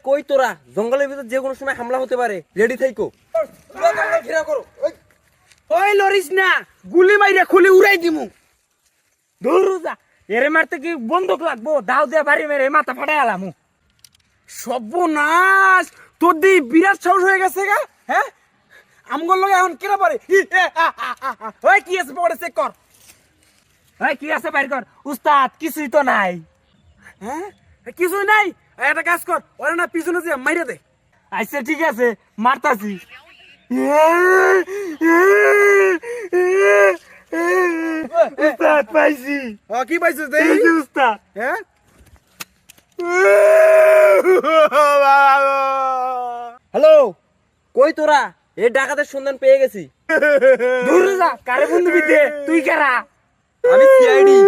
কই তোরা জঙ্গলের ভিতর যে কোনো সময় হামলা হতে পারে, রেডি থাইকো। ওই লরিস না, গুলি মাইরা খুলে উড়াই দিমু। ধরু যা, এরে মারতে কি বন্দুক লাগবো? দাও দিয়া বাড়ি মেরে মাথা ফাটাই আলামু। সর্বনাশ, তোর দি বিরাট সাহস হয়ে গেছে গা। হ্যাঁ, আমগর লগে এখন কেনা পারে? ওই কি আছে পড়ে চেক কর। ওই কি আছে বাইর কর। উস্তাদ কিছুই তো নাই। হ্যাঁ, কিছুই নাই। একটা কাজ কর, ওরা না পিছনে যে মাইরা দে। আচ্ছা ঠিক আছে, মারতাছি। উস্তাদ পাইছি। কি পাইছিস দেই? এই যে উস্তাদ। হ্যাঁ হ্যালো, কই তোরা? এই ডাকাতের সন্ধান পেয়ে গেছি। দূর যা, কারে বন্ধু বিদে, তুই কারা? আমি সিআইডি।